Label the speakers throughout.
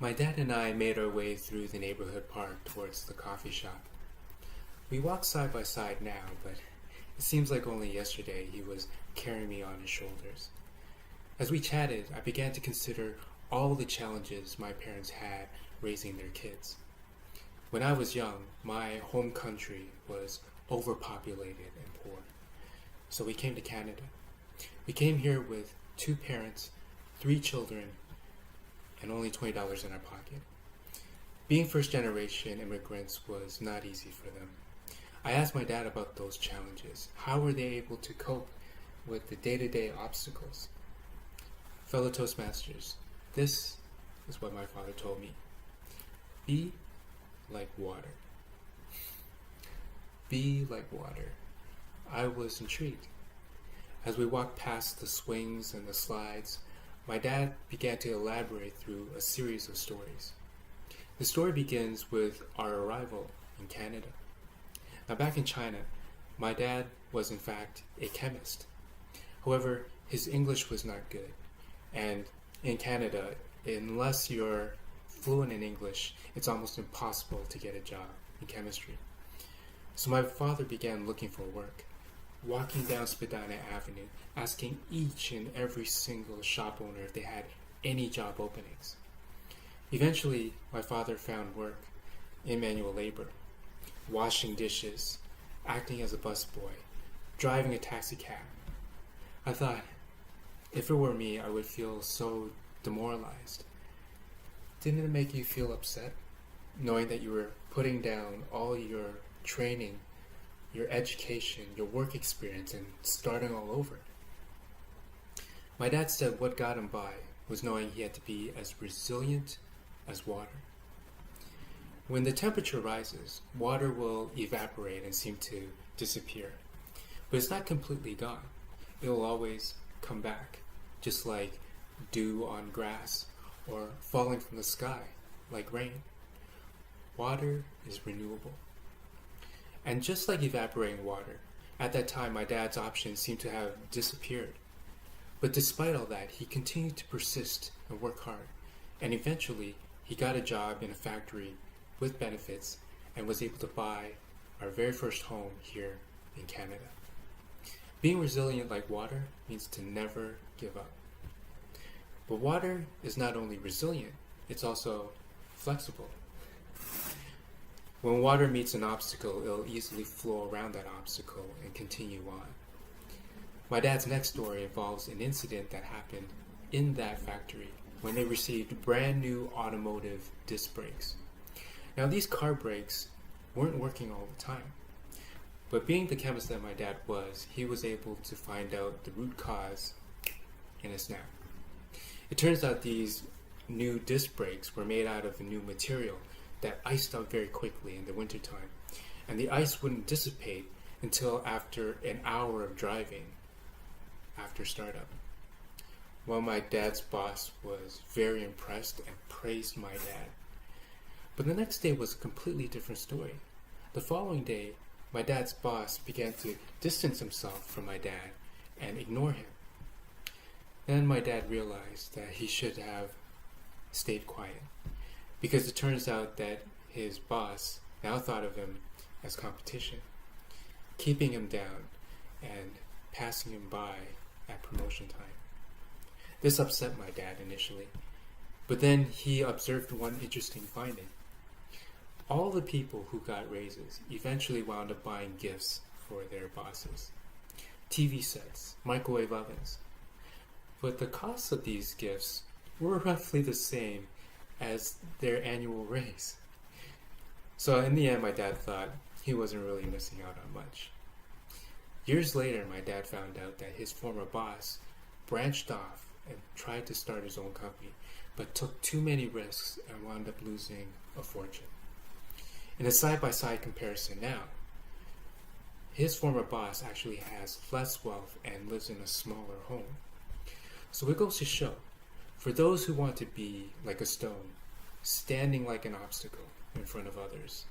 Speaker 1: My dad and I made our way through the neighborhood park towards the coffee shop. We walk side by side now, but it seems like only yesterday he was carrying me on his shoulders. As we chatted, I began to consider all the challenges my parents had raising their kids. When I was young, my home country was overpopulated and poor. So we came to Canada. We came here with 2 parents, 3 children, and only $20 in our pocket. Being first-generation immigrants was not easy for them. I asked my dad about those challenges. How were they able to cope with the day-to-day obstacles? Fellow Toastmasters, this is what my father told me. Be like water. Be like water. I was intrigued. As we walked past the swings and the slides, my dad began to elaborate through a series of stories. The story begins with our arrival in Canada. Now, back in China, my dad was in fact a chemist. However, his English was not good. And in Canada, unless you're fluent in English, it's almost impossible to get a job in chemistry. So my father began looking for work, walking down Spadina Avenue, asking each and every single shop owner if they had any job openings. Eventually, my father found work in manual labor, washing dishes, acting as a busboy, driving a taxi cab. I thought, if it were me, I would feel so demoralized. Didn't it make you feel upset, knowing that you were putting down all your training, your education, your work experience, and starting all over? My dad said what got him by was knowing he had to be as resilient as water. When the temperature rises, water will evaporate and seem to disappear. But it's not completely gone. It will always come back, just like dew on grass or falling from the sky like rain. Water is renewable. And just like evaporating water, at that time my dad's options seemed to have disappeared. But despite all that, he continued to persist and work hard. And eventually, he got a job in a factory with benefits and was able to buy our very first home here in Canada. Being resilient like water means to never give up. But water is not only resilient, it's also flexible. When water meets an obstacle, it'll easily flow around that obstacle and continue on. My dad's next story involves an incident that happened in that factory when they received brand new automotive disc brakes. Now, these car brakes weren't working all the time, but being the chemist that my dad was, he was able to find out the root cause in a snap. It turns out these new disc brakes were made out of a new material that iced out very quickly in the wintertime, and the ice wouldn't dissipate until after an hour of driving after startup. Well, my dad's boss was very impressed and praised my dad. But the next day was a completely different story. The following day, my dad's boss began to distance himself from my dad and ignore him. Then my dad realized that he should have stayed quiet, because it turns out that his boss now thought of him as competition, keeping him down and passing him by at promotion time. This upset my dad initially, but then he observed one interesting finding. All the people who got raises eventually wound up buying gifts for their bosses. TV sets, microwave ovens. But the costs of these gifts were roughly the same as their annual raise. So in the end, my dad thought he wasn't really missing out on much. Years later, my dad found out that his former boss branched off and tried to start his own company, but took too many risks and wound up losing a fortune. In a side-by-side comparison now, his former boss actually has less wealth and lives in a smaller home. So it goes to show, for those who want to be like a stone, standing like an obstacle in front of others,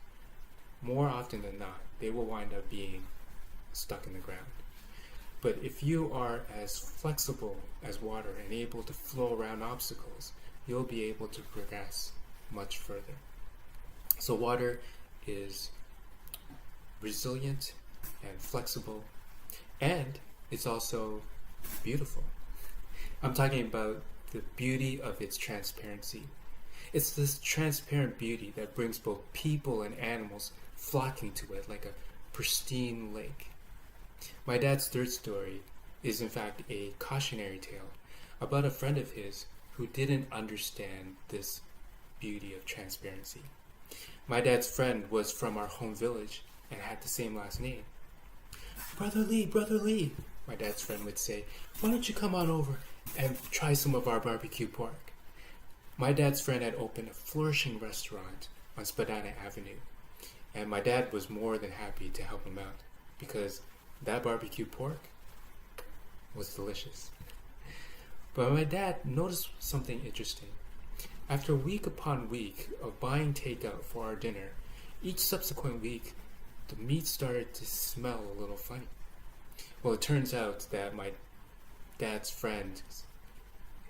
Speaker 1: more often than not, they will wind up being stuck in the ground. But if you are as flexible as water and able to flow around obstacles, you'll be able to progress much further. So water is resilient and flexible, and it's also beautiful. I'm talking about the beauty of its transparency. It's this transparent beauty that brings both people and animals flocking to it like a pristine lake. My dad's third story is in fact a cautionary tale about a friend of his who didn't understand this beauty of transparency. My dad's friend was from our home village and had the same last name. Brother Lee, my dad's friend would say, why don't you come on over and try some of our barbecue pork? My dad's friend had opened a flourishing restaurant on Spadina Avenue, and my dad was more than happy to help him out because that barbecue pork was delicious. But my dad noticed something interesting. After week upon week of buying takeout for our dinner, each subsequent week, the meat started to smell a little funny. Well, it turns out that my dad's friend,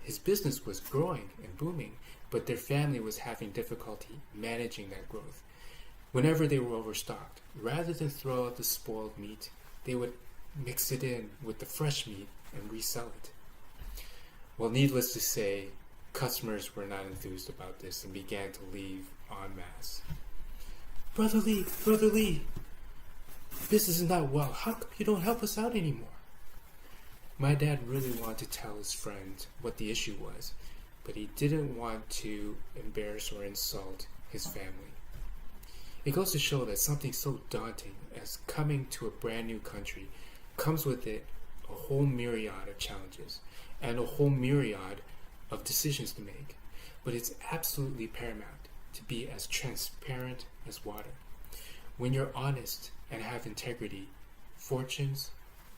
Speaker 1: his business was growing and booming, but their family was having difficulty managing that growth. Whenever they were overstocked, rather than throw out the spoiled meat, they would mix it in with the fresh meat and resell it. Well, needless to say, customers were not enthused about this and began to leave en masse. Brother Lee, business is not well. How come you don't help us out anymore? My dad really wanted to tell his friend what the issue was, but he didn't want to embarrass or insult his family. It goes to show that something so daunting as coming to a brand new country comes with it a whole myriad of challenges and a whole myriad of decisions to make. But it's absolutely paramount to be as transparent as water. When you're honest and have integrity, fortunes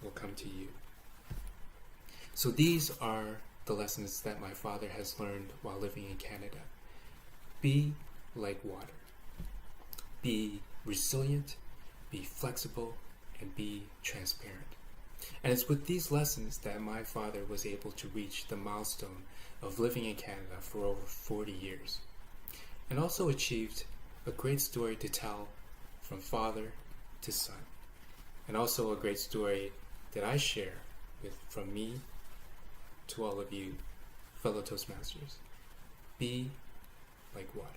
Speaker 1: will come to you. So these are the lessons that my father has learned while living in Canada. Be like water. Be resilient, be flexible, and be transparent. And it's with these lessons that my father was able to reach the milestone of living in Canada for over 40 years, and also achieved a great story to tell from father to son, and also a great story that I share from me to all of you fellow Toastmasters. Be like water.